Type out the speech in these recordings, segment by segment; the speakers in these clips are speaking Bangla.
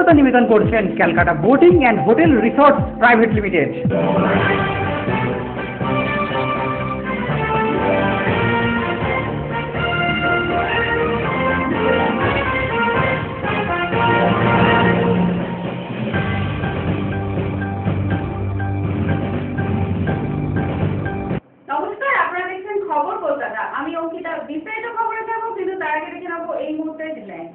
স্বাগত নিবেদন করছেন Calcutta boating and hotel resort private limited. নমস্কার, আপনারা দেখছেন খবর কলকাতা। আমি অঙ্কিতা। বিস্তারিত খবরে যাবো, কিন্তু তার আগে দেখে নেবো এই মুহূর্তে হেডলাইন।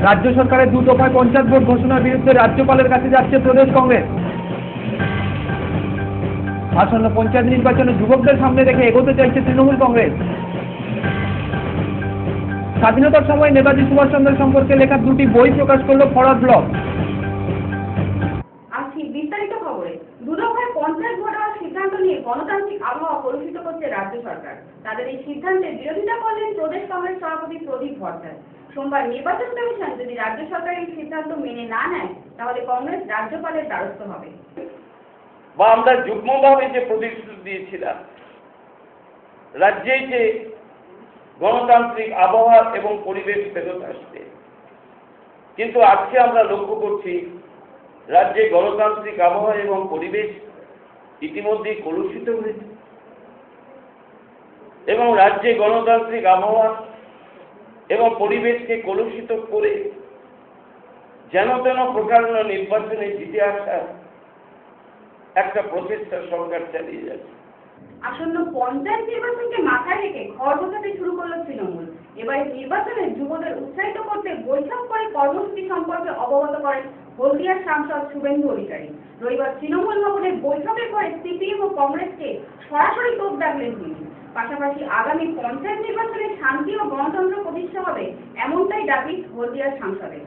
রাজ্য সরকারের 2 দফায় পঞ্চায়েত ভোট ঘোষণার বিরুদ্ধে রাজ্যপালের কাছে যাচ্ছে প্রদেশ কংগ্রেস। আসন্ন পঞ্চায়েত নির্বাচনে যুবকদের সামনে রেখে এগোতে চাইছে তৃণমূল কংগ্রেস। স্বাধীনতার সময় নেতাজি সুভাষচন্দ্র সম্পর্কে লেখা 2টি বই প্রকাশ করল ফরওয়ার্ড ব্লক। আসছি বিস্তারিত খবরে। 2 দফায় পঞ্চায়েত ভোট হওয়ার সিদ্ধান্ত নিয়ে গণতান্ত্রিক আবহাওয়া কলুষিত করছে রাজ্য সরকার। তাদের এই সিদ্ধান্তের বিরোধিতা করলেন প্রদেশ কংগ্রেস সভাপতি প্রদীপ ভট্টাচার্য। সোমবার নির্বাচন কমিশন যদি রাজ্য সরকারের এই সিদ্ধান্ত মেনে না নেয়, তাহলে কংগ্রেস রাজ্যপালের দ্বারস্থ হবে। বা আমরা যুগ্মভাবে যে প্রতিশ্রুতি দিয়েছিলাম, রাজ্যে যে গণতান্ত্রিক আবহাওয়া এবং পরিবেশ ফেরত আসবে, কিন্তু আজকে আমরা লক্ষ্য করছি রাজ্যে গণতান্ত্রিক আবহাওয়া এবং পরিবেশ ইতিমধ্যেই কলুষিত হয়েছে এবং রাজ্যে গণতান্ত্রিক আবহাওয়া এবং পরিবেশকে কলুষিত করে যেন তেন প্রকাণ্ড নির্বাচনে জিতে আসা একটা প্রচেষ্টা সরকার চালিয়ে যাচ্ছে। আসন্ন পঞ্চায়েত নির্বাচনকে মাথায় রেখে ঘর বসাতে শুরু করলো তৃণমূল। এবারে নির্বাচনে যুবদের উৎসাহিত করতে বৈঠক করে কর্মসূচি সম্পর্কে অবগত করেন হলদিয়ার সাংসদ শুভেন্দু অধিকারী। রবিবার তৃণমূল ভবনে বৈঠকের পরে সিপিএম ও কংগ্রেসকে সরাসরি তোপ দাগলেন তিনি। পাশাপাশি আগামী পঞ্চায়েত নির্বাচনে শান্তি ও গণতন্ত্র প্রতিষ্ঠা হবে, এমনটাই দাবি হলদিয়ার সাংসদের।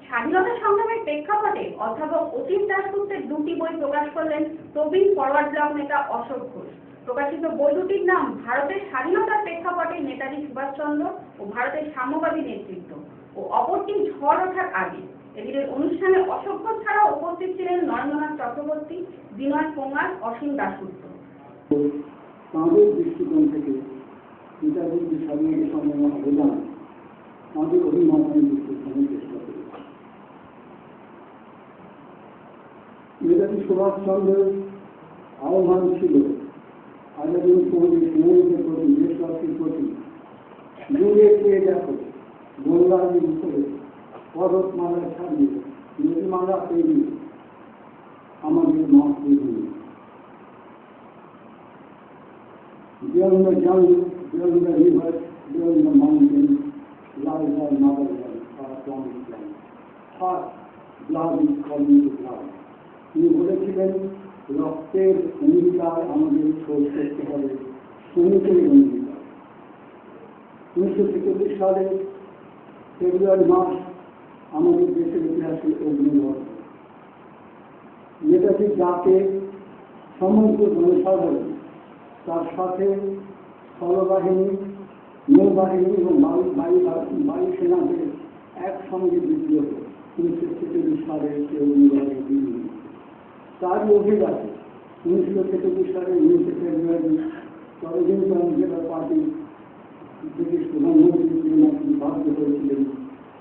স্বাধীনতা সংগ্রামের প্রেক্ষাপটে অধ্যাপক অতীশ দাশগুপ্তের 2টি বই প্রকাশ করলেন প্রবীণ ফরওয়ার্ড ব্লক নেতা অশোক ঘোষ। প্রকাশিত বই দুটির নাম ভারতের স্বাধীনতার প্রেক্ষাপটে নেতাজি সুভাষচন্দ্র ও ভারতের সাম্যবাদী নেতৃত্ব, ও অপরটি ঝড় ওঠার আগে। এদিনের অনুষ্ঠানে অশোক ঘোষ ছাড়াও উপস্থিত ছিলেন নরেন্দ্রনাথ চক্রবর্তী, বিনয় পোঙার, অসীম দাশগুপ্ত। তাঁদের দৃষ্টিকোণ থেকে নেতাজির স্বাধীনতা সংগ্রামের অবদান আমাদের অভিনন্দন বিশ্লেষণের চেষ্টা করি। নেতাজি সুভাষচন্দ্রের আহ্বান ছিল আজাদী সমাজের সমাজের প্রতি, দেশবাসীর প্রতি দূরে চেয়ে দেখো, গোল্লার উপরে পর্বতমালা ছাড়িয়ে নদীমালা পেরিয়ে আমাদের মাতৃভূমি। Beyond the jungle, beyond the river, beyond the mountain, lies our motherland, our promised land. Hot blood is calling to blood. তিনি বলেছিলেন রক্তের অঙ্গীকার আমাদের শোধ করতে হবে শ্রমিকের অঙ্গীকার। 1943 সালে ফেব্রুয়ারি মাস আমাদের দেশের ইতিহাসে অগ্নিবর্ষ। নেতাজির ডাকে সমগ্র জনসাধারণ, তার সাথে স্থলবাহিনী, নৌবাহিনী এবং বায়ুসেনাদের একসঙ্গে বিদ্রোহ 1943 সালে অগ্নিবর্ষের দিন। তারই অভিলাষে 1943 সালের 19 ফেব্রুয়ারি ততদিন জেলা পার্টি ব্রিটিশ প্রধানমন্ত্রী বাধ্য করেছিলেন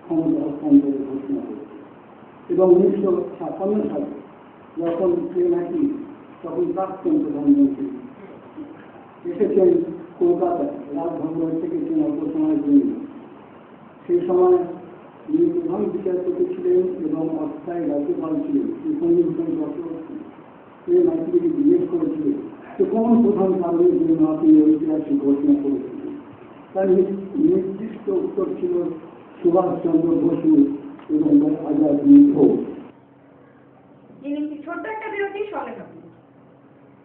ক্ষমতা হস্তান্তরের ঘোষণা করেছে। এবং 1956 সালে যখন প্রেমাকি তখন প্রাক্তন প্রধানমন্ত্রী এসেছেন কলকাতায়, রাজভবন থেকে অল্প সময়ের জন্য। সেই সময় তিনি প্রধান বিচারপতি ছিলেন এবং অস্থায়ী রাজ্যপাল ছিলেন। প্রেমাকিকে জিজ্ঞেস করেছিলেন যে কোন প্রধান কারণের জন্য আপনি ঐতিহাসিক ঘোষণা করেছিলেন। তার নির্দিষ্ট উত্তর ছিল সুভাষচন্দ্র বসু এবং আজাদ হিন্দ ঘোষ। ছোট্ট একটা বিরতির সঙ্গে থাকুন।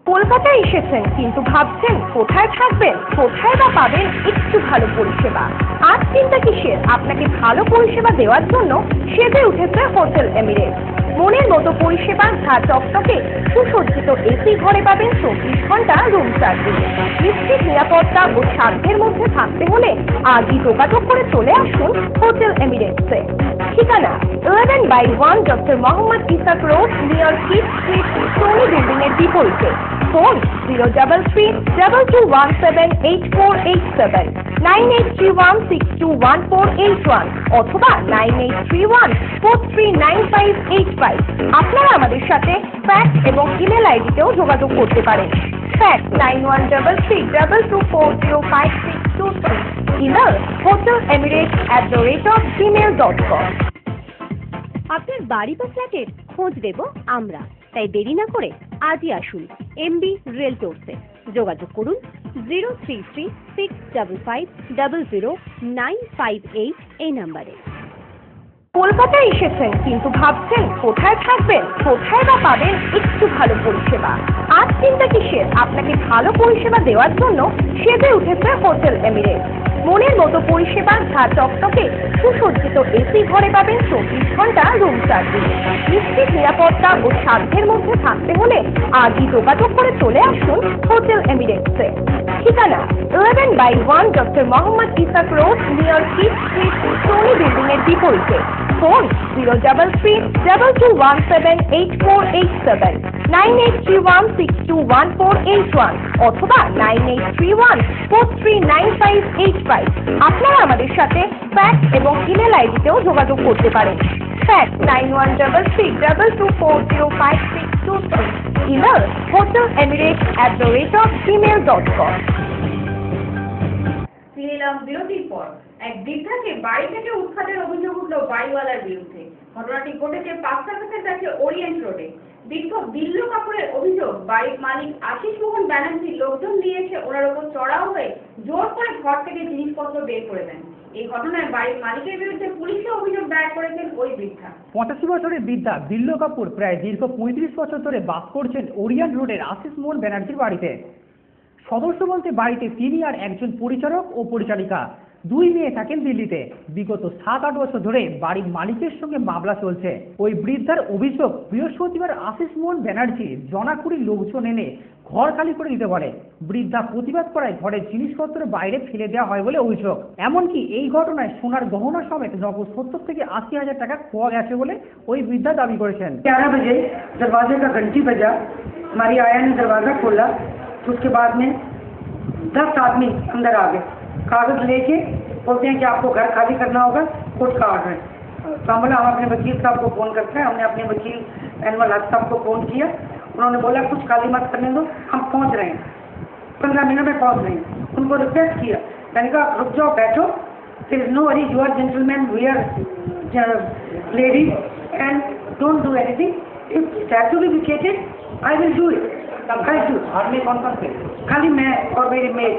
কলকাতায় এসেছেন কিন্তু ভাবছেন কোথায় থাকবেন, কোথায় বা পাবেন একটু ভালো পরিষেবা। আজ চিন্তা কিসের, আপনাকে ভালো পরিষেবা দেওয়ার জন্য সেজে উঠেছে হোটেল এমিরেটস। মনের মতো পরিষেবা, ঝা চকচকে সুসজ্জিত এসি ঘরে পাবেন 24 ঘন্টা রুম সার্ভিস। নিশ্চিত নিরাপত্তা ও সাধ্যের মধ্যে থাকতে হলে আজই যোগাযোগ করে চলে আসুন হোটেল এমিরেটসে। ঠিকানা 11/1 doctor Mohammad Ishaque Road, near Kyd Street, Sony building এর বিপরীতে। ফোন 033-2217-8487, 9831621481 অথবা 9831439585। আপনারা আমাদের সাথে ফ্যাক্স এবং ইমেল আইডিতেও যোগাযোগ করতে পারেন। Fax 913322405623, email hotelemirates@gmail.com। আপনার বাড়ি বা ফ্ল্যাটের খোঁজ দেব আমরা, তাই দেরি না করে আজই আসুন এমবি রিয়েলটরসে। যোগাযোগ করুন 033655000958 এই নাম্বারে। কলকাতায় এসেছেন কিন্তু ভাবছেন কোথায় থাকবেন, কোথায় বা পাবেন একটু ভালো পরিষেবা। আজ চিন্তা কিসের, আপনাকে ভালো পরিষেবা দেওয়ার জন্য সেজে উঠেছে হোটেল এমিরেটস। মনের মতো পরিষেবা, ঝা চকচকে সুসজ্জিত এসি ঘরে পাবেন 24 ঘন্টা রুম সার্ভিস। নিশ্চিত নিরাপত্তা ও সাধ্যের মধ্যে থাকতে হলে আজই যোগাযোগ করে চলে আসুন হোটেল এমিরেটসে। ঠিকানা 11/1 doctor Mohammad Ishaque Road, near Kyd Street, Sony building এর বিপরীতে। ফোন 033-2217-8487, 9831621481 অথবা 9831439585। আপনারা আমাদের সাথে ফ্যাক্স এবং ইমেল আইডিতেও যোগাযোগ করতে পারেন। Fax 913322405623, email hotelemirates@gmail.com। ফিরে এলাম বিরতির পর। এক বৃদ্ধাকে বাড়ি থেকে উৎখাতের অভিযোগ উঠল বাড়িওয়ালার বিরুদ্ধে। ঘটনাটি ঘটেছে পাকসার্কাসের কাছে ওরিয়েন্ট রোডে। বিক্ষোভ দিল্লু কাপুরের অভিযোগ, বাড়ির মালিক আশিস মোহন ব্যানার্জি লোকজন দিয়ে এসে ওনার ওপর চড়াও হয়ে জোর করে ঘর থেকে জিনিসপত্র বের করে দেন। এই ঘটনায় বাড়ির মালিকের বিরুদ্ধে পুলিশে অভিযোগ দায়ের করেছেন ওই বৃদ্ধা। 85 বছরের বৃদ্ধা দিল্লু কাপুর প্রায় দীর্ঘ 35 বছর ধরে বাস করছেন ওরিয়েন্ট রোডের আশিস মোহন ব্যানার্জির বাড়িতে। সদস্য বলতে বাড়িতে তিনি আর একজন পরিচারক ও পরিচারিকা, 2 মেয়ে থাকেন দিল্লিতে। বিগত 7-8 বছর ধরে বাড়ির মালিকের সঙ্গে মামলা চলছে। ওই বৃদ্ধার অভিযোগ, বৃহস্পতিবার আশিস মোহন ব্যানার্জি জনাকুড়ি লোকজন এনে ঘর খালি করে দিতে বলে। বৃদ্ধা প্রতিবাদ করায় ঘরের জিনিসপত্র বাইরে ফেলে দেওয়া হয় বলে অভিযোগ। এমনকি এই ঘটনায় সোনার গহনা সমেত নগদ 70 থেকে 80 হাজার টাকা খোয়া গেছে বলে ওই বৃদ্ধা দাবি করেছেন। 11 बजे दरवाजे का घंटी बजा, हमारी आया ने दरवाजा खोला, तो उसके बाद में 10 आदमी अंदर आ गए, कागज लेके बोलते हैं कि आपको घर खाली करना होगा, कोर्ट का ऑर्डर है। तो हम बोला हम अपने वकील साहब को फोन करते हैं। हमने अपने वकील एनवल हक साहब को फोन किया। उन्होंने बोला कुछ खाली मत करने दो, हम पहुंच रहे हैं, 15 मिनट में पहुंच रहे हैं। उनको रिक्वेस्ट किया, मैंने कहा रुक जाओ, बैठो, there is no worry, you are gentleman, we are ladies and don't do anything. If it has to be vacated I will do it. घर में कौन कौन थे? खाली मैं और मेरी मेड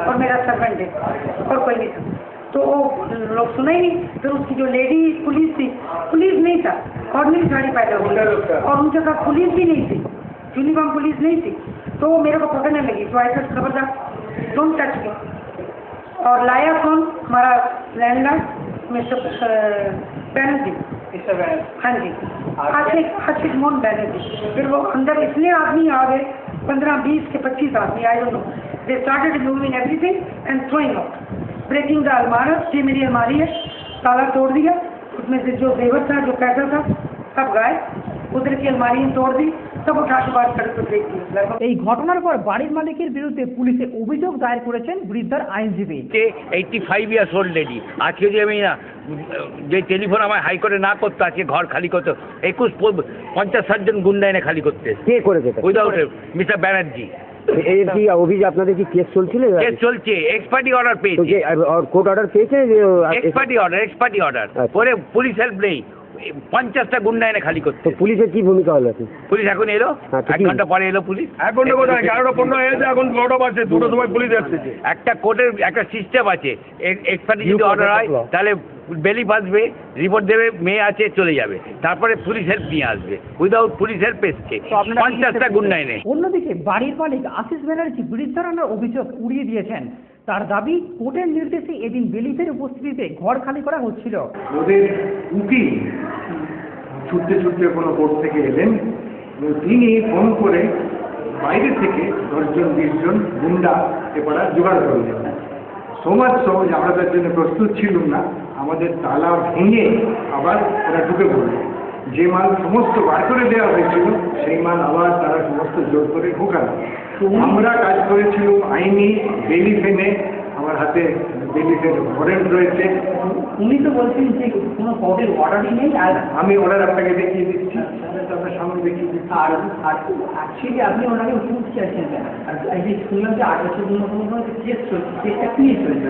और मेरा सर्वेंट है, और कोई नहीं था। तो वो लोग सुना ही नहीं। फिर उसकी जो लेडी पुलिस थी, पुलिस नहीं था, ऑर्डिनरी गाड़ी पैदा हुई और उनके साथ पुलिस भी नहीं थी। यूनिफॉर्म पुलिस नहीं थी, तो वो मेरे को पकड़ने लगी। तो आई सेड खबरदार, डोंट टच मी। और लाया कौन? हमारा लैंडलॉर्ड मिस्टर बैनर्जी। हाँ जी, आशिक मोहन बैनर्जी। फिर वो अंदर इतने आदमी आ गए, 15, 20 के 25 आदमी, I don't know. They started removing everything and throwing out, breaking the अलमारा। ये मेरी अलमारी है, ताला तोड़ दिया, उसमें से जो जेवर था, जो पैसा था, सब गायब। उधर की अलमारी तोड़ दी, सब उठा के बाद सड़क पर फेंक दिया। এই ঘটনার পর বাড়ির মালিকের বিরুদ্ধে পুলিশে অভিযোগ দায়ের করেছেন বৃদ্ধার আইনজীবী। 85 ইয়ার্স ওল্ড লেডি, আজকে যে আমি যে টেলিফোন আমার হাইকোর্টে না করতো, আজকে ঘর খালি করতো 50-60 জন গুন্ডা এনে খালি করতে। কে করেছে? Without mister Banerjee. এর কি অভিযোগ? আপনাদের কি কেস চলছিল? কেস চলছে, এক্সপার্টি অর্ডার পেয়েছে। কোর্ট অর্ডার পেয়েছে? এক্সপার্টি অর্ডার পরে পুলিশ হেল্প নেই, 50টা গুন্ডা এনে খালি করতে। তো পুলিশের কি ভূমিকা হলো? পুলিশ এখন এলো, 1 ঘন্টা পরে এলো পুলিশ। 1 ঘন্টা কোথায়? 11:15 হয়েছে, এখন 9টা বাজছে, 2টার সময় পুলিশ আসছে। একটা কোর্টের একটা সিস্টেম আছে, এক্সপার্টি যদি অর্ডার হয় তাহলে বেলি বাঁচবে, রিপোর্ট দেবে, মেয়ে আছে, চলে যাবে, তারপরে পুলিশ হেল্প নিয়ে আসবে। উইদাউট পুলিশ হেল্প এসছে 50টা গুন্ডা এনে। অন্যদিকে বাড়ির মালিক আশিস ব্যানার্জি বৃদ্ধার আনার অভিযোগ উড়িয়ে দিয়েছেন। তার দাবি, কোর্টের নির্দেশে এদিন বেলিফের উপস্থিতিতে ঘর খালি করা হচ্ছিল। ওদের উকিল ছুটতে ছুটতে কোনো কোর্ট থেকে এলেন, তিনি ফোন করে বাইরে থেকে 10 জন 20 জন গুন্ডা এপাড়া জোগাড় করলেন। সমাজ সহজ আমরা তার জন্য প্রস্তুত ছিলাম না, আমাদের তালা ভেঙে আবার ওরা ঢুকে পড়ল। যে মাল সমস্ত বার করে দেওয়া হয়েছিল সেই মাল আবার তারা সমস্ত জোর করে ঢোকালো। আমরা কাজ করেছিলাম আইনি বেলিফেনে, আমার হাতে বেলিফের ওয়ারেন্ট রয়েছে। উনি তো বলছেন যে কোনো কোর্টের অর্ডারই নেই। আর আমি অর্ডার আপনাকে দেখিয়ে দিচ্ছি, আপনার সামনে দেখিয়ে দিচ্ছি। আর অ্যাকচুয়ালি আপনি ওনাকে উঠে চাইছেন কেন? আর এই যে শুনলাম যে 8 বছর কেস চলছে, কেসটা কি নিয়ে চলছে?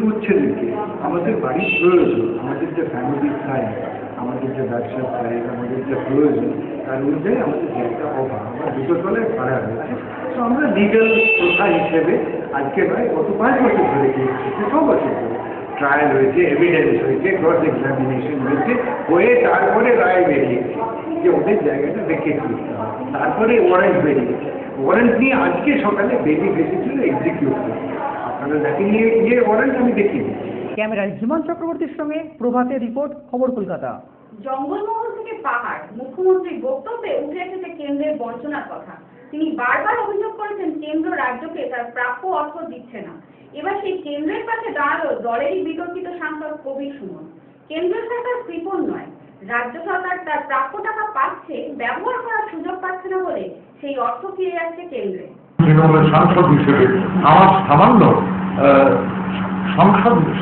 হচ্ছে দেখে আমাদের বাড়ির প্রয়োজন, আমাদের যে ফ্যামিলি চাই, আমাদের যে ব্যবসা চাই, আমাদের যে প্রয়োজন, তার অনুযায়ী আমাদের জায়গা অভাব, আমরা 2 তলায় ভাড়া রয়েছে। তো আমরা লিগাল প্রথা হিসেবে আজকে নয়, গত 5 বছর ধরে কেস হচ্ছে, 6 বছর ধরে ট্রায়াল হয়েছে, এভিডেন্স হয়েছে, ক্রস এক্সামিনেশন হয়েছে, হয়ে তারপরে রায় বেরিয়েছে যে ওদের জায়গাটা রেখে দিতে হবে। তারপরে ওয়ারেন্ট বেরিয়েছে, ওয়ারেন্ট নিয়ে আজকে সকালে বেরিয়ে এসেছিল এক্সিকিউট করতে। আপনারা দেখেন ওয়ারেন্ট আমি দেখিয়ে দিচ্ছি। ক্যামেরায় হিমান চক্রবর্তীর সঙ্গে প্রভাতের রিপোর্ট, খবর কলকাতা। জঙ্গলমহল থেকে পাহাড়, মুখ্যমন্ত্রীর বক্তব্যে উঠে এসেছে কেন্দ্রের বঞ্চনার কথা। তিনি বারবার অভিযোগ করেছেন কেন্দ্র রাজ্যকে তার প্রাপ্য অর্থ দিচ্ছে না। এবার সেই কেন্দ্রের কাছে দাঁড়ালো দলেরই বিতর্কিত সাংসদ কবির সুমন। কেন্দ্র সরকার কৃপণ নয়, রাজ্য সরকার তার প্রাপ্য টাকা পাচ্ছে, ব্যবহার করার সুযোগ পাচ্ছে না বলে সেই অর্থ ফিরে যাচ্ছে কেন্দ্রে। তৃণমূলের সাংসদ হিসেবে আমার সামান্য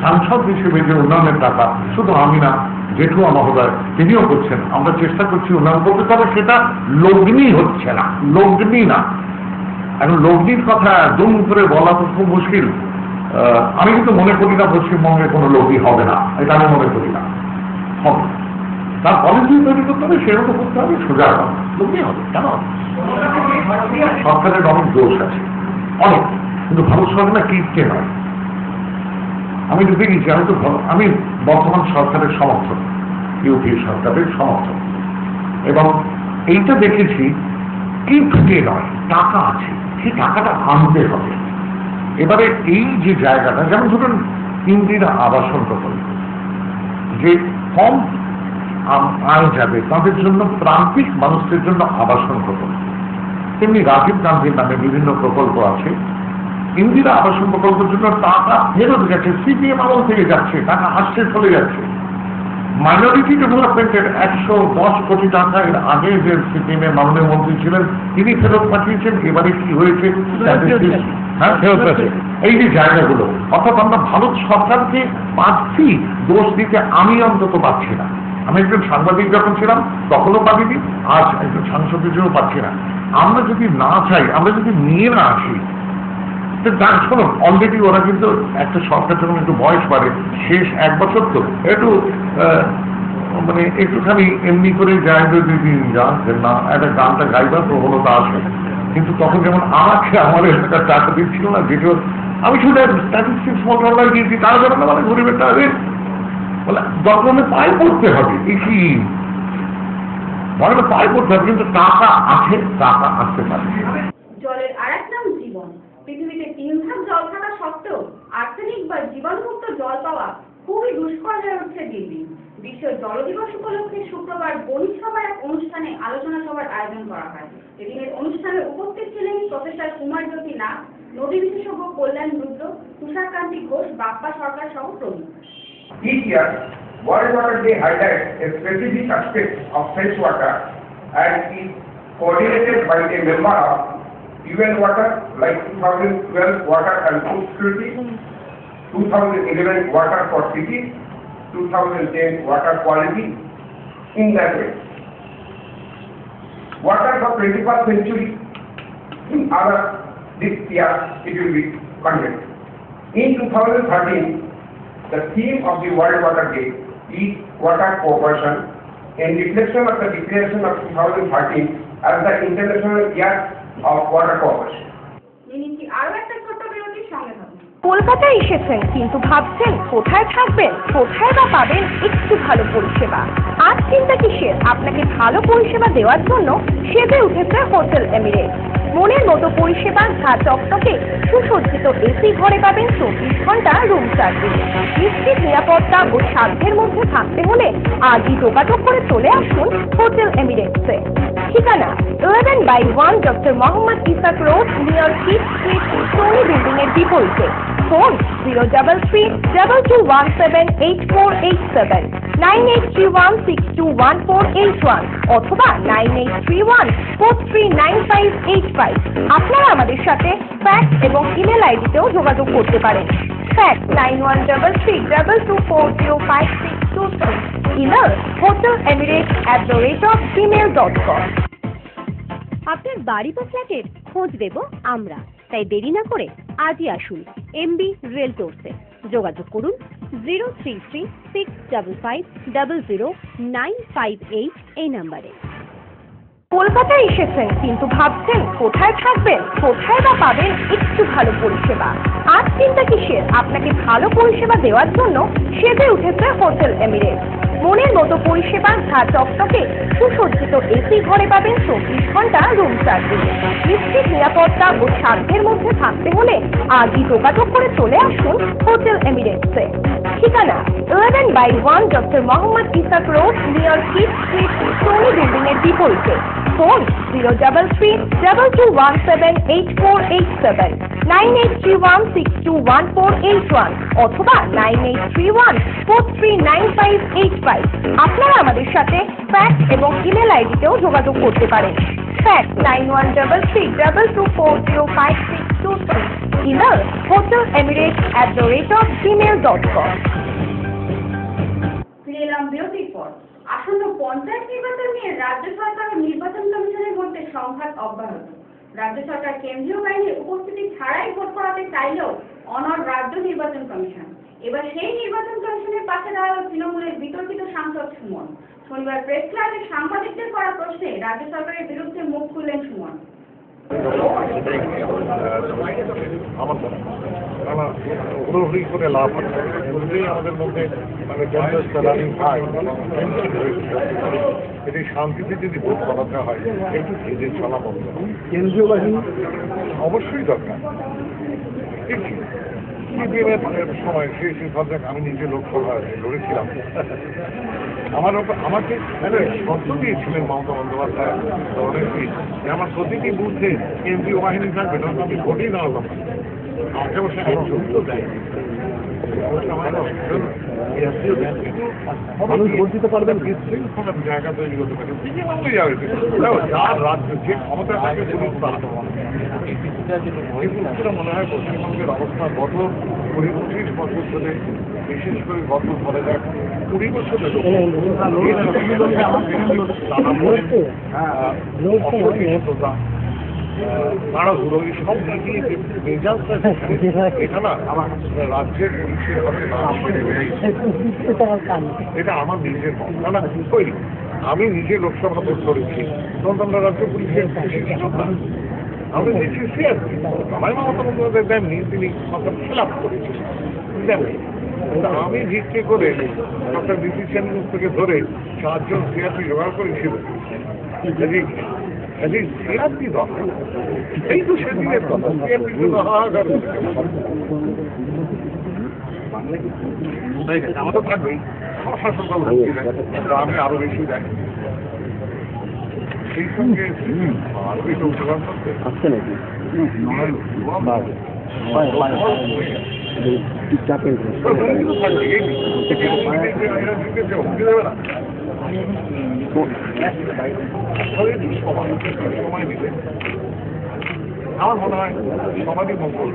সাংসদ হিসেবে যে উন্নয়নের টাকা, শুধু আমি না, জেঠুয়া মহোদয় তিনিও করছেন, আমরা চেষ্টা করছি উন্নয়ন করতে, তবে সেটা লগ্নি হচ্ছে না, লগ্নি না। এখন লগ্নির কথা দুম করে বলা তো খুব মুশকিল। আমি কিন্তু মনে করি না পশ্চিমবঙ্গে কোনো লগ্নি হবে না, এটা আমি মনে করি না হবে। তার পলিসি তৈরি করতে হবে, সেরকম করতে হবে, সোজা হবে, লগ্নি হবে। কেন? সরকারের অনেক দোষ আছে, অনেক, কিন্তু ভারত সরকার কিনতে নয়। আমি তো দেখেছি, আমি বর্তমান সরকারের সমর্থক, ইউপি সরকারের সমর্থক, এবং এইটা দেখেছি কিনতে নয়, টাকা আছে, সেই টাকাটা আনতে হবে। এবারে এই যে জায়গাটা, যেমন ধরুন ইন্দিরা আবাসন প্রকল্প, যে কম আয় যাবে তাদের জন্য, প্রান্তিক মানুষদের জন্য আবাসন প্রকল্প, তেমনি রাজীব গান্ধীর নামে বিভিন্ন প্রকল্প আছে। ইন্দিরা আবাসন প্রকল্পের জন্য টাকা ফেরত গেছে, সিপিএম আমল থেকে যাচ্ছে, টাকা আসছে, চলে যাচ্ছে। মাইনরিটি ডেভেলপমেন্টের 110 কোটি টাকা এর আগে যে সিপিএম এর মাননীয় মন্ত্রী ছিলেন তিনি ফেরত পাঠিয়েছেন। এবারে কি হয়েছে? হ্যাঁ, ফেরত আছে। এই যে জায়গাগুলো, অর্থাৎ আমরা ভারত সরকারকে পাচ্ছি, দোষ দিতে আমি অন্তত পাচ্ছি না। আমি একজন সাংবাদিক যখন ছিলাম তখনও পাবিনি, আজ একজন সাংসদ হিসেবেও পাচ্ছি না। আমরা যদি না চাই, আমরা যদি নিয়ে না আসি, শুনুন, অলরেডি ওরা কিন্তু একটা সরকার যখন একটু বয়স বাড়ে, শেষ 1 বছর তো একটু মানে একটুখানি এমনি করে যায়, যদি গান না একটা গানটা গাইবার প্রবণতা আসে। কিন্তু তখন যেমন আমাকে আমার এলাকার টাকা দিচ্ছিল না, যেটা আমি শুধু স্ট্যাটিস্টিক্স মন্ত্রণালয় গিয়েছি, তারা যেন মানে গরিবের টাকা বলে দরকার হলে পায়ে পড়তে হবে। কি বরং পায়ে পড়তে হবে, কিন্তু টাকা আছে, টাকা আসতে পারে। জলের আরেক নাম জীবন। পৃথিবীতে 3 ভাগ জল থাকা সত্ত্বেও আর্সেনিক বা জীবাণুমুক্ত জল পাওয়া খুবই দুষ্কর হয়ে উঠছে দিন দিন। বিশ্ব জল দিবস উপলক্ষে শুক্রবার বণিক সভার এক অনুষ্ঠানে আলোচনা সভার আয়োজন করা হয়। এদিনের অনুষ্ঠানে উপস্থিত ছিলেন প্রফেসর কুমার জ্যোতি নাথ, নদী বিশেষজ্ঞ কল্যাণ রুদ্র, তুষারকান্তি ঘোষ, বাপ্পা সরকার সহ প্রমুখ। Each year, World Water Day highlights a specific aspect of fresh water and is coordinated by a member of UN Water, like 2012 Water and Food Security, 2011 Water for Cities, 2010 Water Quality. In that way, water for 21st century, in other this year it will be conducted. In 2013, the theme of the World Water Day is Water Cooperation, in reflection of the declaration of 2013 as the International Year of Water Cooperation. আরো একটা ছোট্ট বিরতির সঙ্গে থাকুন। কলকাতায় এসেছেন কিন্তু ভাবছেন কোথায় থাকবেন, কোথায় বা পাবেন একটু ভালো পরিষেবা। আজ চিন্তা কিসের, আপনাকে ভালো পরিষেবা দেওয়ার জন্য সেজে উঠেছে হোটেল এমিরেটস। মনের মতো পরিষেবা, ঘা চকচকে সুসজ্জিত এসি ঘরে পাবেন 24 ঘন্টা রুম সার্ভিস। নিশ্চিত নিরাপত্তা ও সাধ্যের মধ্যে থাকতে হলে আজই যোগাযোগ করে চলে আসুন হোটেল এমিরেটসে। ঠিকানা 11/1 doctor Mohammad Ishaque Road, near Kyd Street, Sony building এর বিপরীতে। ফোন 033-2217-8487, 9831621481 অথবা 9831439585। আপনারা আমাদের সাথে ফ্যাক্স এবং ইমেল আইডিতেও যোগাযোগ করতে পারেন। Fax 913322405623, email hotelemirates@gmail.com। আপনার বাড়ি বা ফ্ল্যাটের খোঁজ দেব আমরা, তাই দেরি না করে আজই আসুন এমবি রিয়েলটরসে। যোগাযোগ করুন 033655000958 এই নাম্বারে। কলকাতায় এসেছেন কিন্তু ভাবছেন কোথায় থাকবেন, কোথায় বা পাবেন একটু ভালো পরিষেবা। আজ চিন্তা কিসের, আপনাকে ভালো পরিষেবা দেওয়ার জন্য সেজে উঠেছে হোটেল এমিরেটস। মনের মতো পরিষেবা, ঘা চকচকে সুসজ্জিত এসি ঘরে পাবেন 24 ঘন্টা রুম সার্ভিস। নিশ্চিত নিরাপত্তা ও সাধ্যের মধ্যে থাকতে হলে আজই যোগাযোগ করে চলে আসুন হোটেল এমিরেটসে। ঠিকানা 11/1 doctor Mohammad Ishaque Road, near Kyd Street, Sony building এর বিপরীতে। ফোন 033-2217-8487, 9831621481 অথবা 9831439585। আপনারা আমাদের সাথে ফ্যাক্স এবং ইমেল আইডিতেও যোগাযোগ করতে পারেন। Fax 913322405623, email hotelemirates@gmail.com। ফিরে এলাম বিরতির পর। আসন্ন পঞ্চায়েত নির্বাচন নিয়ে রাজ্য সরকার ও নির্বাচন কমিশনের মধ্যে সংঘাত অব্যাহত। রাজ্য সরকার কেন্দ্রীয় বাহিনীর উপস্থিতি ছাড়াই ভোট করাতে চাইলেও অনড় রাজ্য নির্বাচন কমিশন। এবার সেই নির্বাচন কমিশনের পাশে দাঁড়ালো তৃণমূলের বিতর্কিত সাংসদ সুমন। শনিবার প্রেস ক্লাবে সাংবাদিকদের করা প্রশ্নে রাজ্য সরকারের বিরুদ্ধে মুখ খুললেন সুমন। হুড়োহুড়ি করে লাভ হচ্ছে, আমাদের মধ্যে মানে এটি শান্তিতে যদি ভোট করাতে হয় একটু ধীরে চলা বন্ধ। কেন্দ্রীয় বাহিনী অবশ্যই দরকার। সময় সেই সরকার আমি নিজে লোকসভায় লড়েছিলাম। আমাকে শর্ত দিয়েছিলেন মমতা বন্দ্যোপাধ্যায় অনেকেই, আমার প্রতিটি বুথে কেন্দ্রীয় বাহিনী থাকবে, তখন আমি ভোটই না হলাম। আমাকে অবশ্য ছবি তো দেয়, মানুষ ভোট দিতে পারবেন, বিশৃঙ্খলার জায়গা তৈরি করতে পারে। দিকে মানলে যাবে, যার রাজ্য যে ক্ষমতা থাকে পুলিশরা মনে হয় পশ্চিমবঙ্গের অবস্থা গত 20-25 বছর ধরে, বিশেষ করে গত ধরে যাক 20 বছরের তাড়াহুড়ো এই সব মিলিয়ে যে রেজাল্টটা এটা না আমার রাজ্যের পুলিশের এটা আমার নিজের মত। না ওই আমি নিজে লোকসভা ভোট করেছি, তখন আমরা রাজ্য পুলিশের আমাদের নিশ্চয়ই শেয়ার করি। আমার মমতা বন্দ্যোপাধ্যায় দেননি, তিনি খেলাপ করেছিলেন। তা আমি ভিত্তি করে ডক্টর বিপি সেনগুপ্ত থেকে ধরে 4 জন সিআরপি জোগাড় করেছিল। সিআরপি দরকার, এই তো সেদিনের কথা। সিআরপি তো হাহাকার আমার তো থাকবেই, সশস্ত্র আমি আরো বেশি জানি। সেই সঙ্গে আরো একটু উদ্যোগ করতে আসছে নাকি সময় দিলে আমার মনে হয় সমাজই মঙ্গল।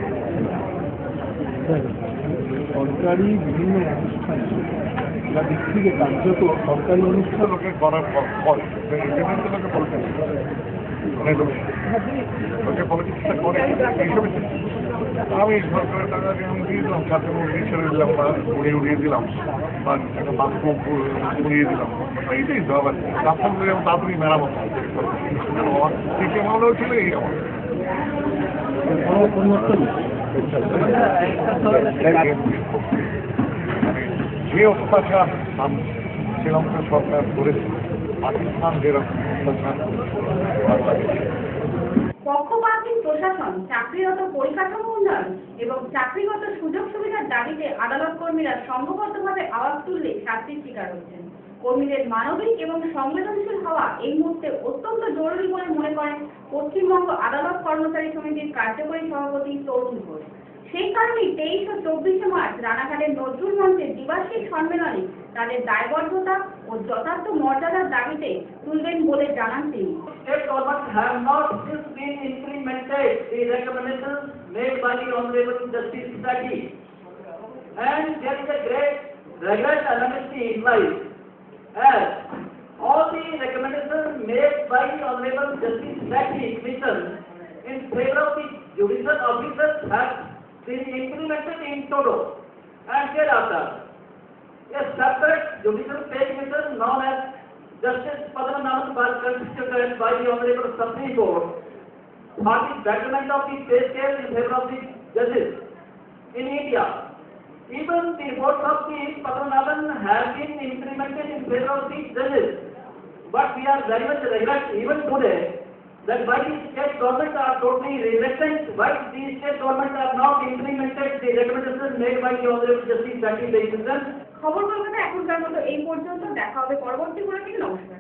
সরকারি বিভিন্ন অনুষ্ঠানে বা দিক থেকে কার্যত সরকারি অনুষ্ঠান লোকে করার পরে লোকে বলতে লোকে পলিটিক্সটা করে এইসব। আমি সরকারের টাকা আমি দিয়ে দিলাম, ছাত্রমন্ত্রী ছেড়ে দিলাম বা উড়িয়ে দিলাম বা একটা বাক্য উড়িয়ে দিলাম, এইটাই তো আবার রাস্তাগুলো যেমন তাড়াতাড়ি মেরামত ঠিক এমন ছিল এই আমার যে অত্যাচার শ্রীলঙ্কা সরকার করেছে, পাকিস্তান যেরকম অত্যাচার বাংলাদেশে। পক্ষপাতহীন প্রশাসন, চাকরিরত পরিকাঠামো উন্নয়ন এবং চাকরিগত সুযোগ সুবিধার দাবিতে আদালত কর্মীরা সংঘবদ্ধভাবে আওয়াজ তুললে শাস্তির শিকার হচ্ছেন। কর্মীদের মানবিক এবং সংবেদনশীল হওয়া এই মুহূর্তে অত্যন্ত জরুরি বলে মনে করেন পশ্চিমবঙ্গ আদালত কর্মচারী সমিতির কার্যকরী সভাপতি তরুণ ঘোষ। সেই কারণেই 23 ও 24 মার্চ রানাঘাটের নজরুল মঞ্চের দ্বিবার্ষিক সম্মেলনে তাদের দায়বদ্ধতা ও যথার্থ মর্যাদার দাবিতে তুলবেন বলে জানান তিনি। State government have not still been implemented the recommendations made by the Honorable Justice Sati, and there is a great regret and amnesty implied, as all the recommendations made by the Honorable Justice Sati Commission in favor of the judicial officers have been implemented in toto, and thereafter a separate judicial pay commission known as Justice Padmanabhan was constituted by the Honorable Supreme Court for the betterment of the pay scale in favor of the judges in India. Even the reports of the Padmanabhan have been implemented in favor of the judges, but we are very much regret even today that why the state government are totally reluctant, why the state government are not implemented the recommendations made by the Honorable Justice Sati Commission. খবর কলকাতা এখনকার মতো এই পর্যন্ত। দেখা হবে পরবর্তী বুলেটিনে। নমস্কার।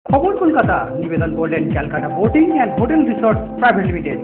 খবর কলকাতা নিবেদন করলেন Calcutta boating and hotel resort private limited.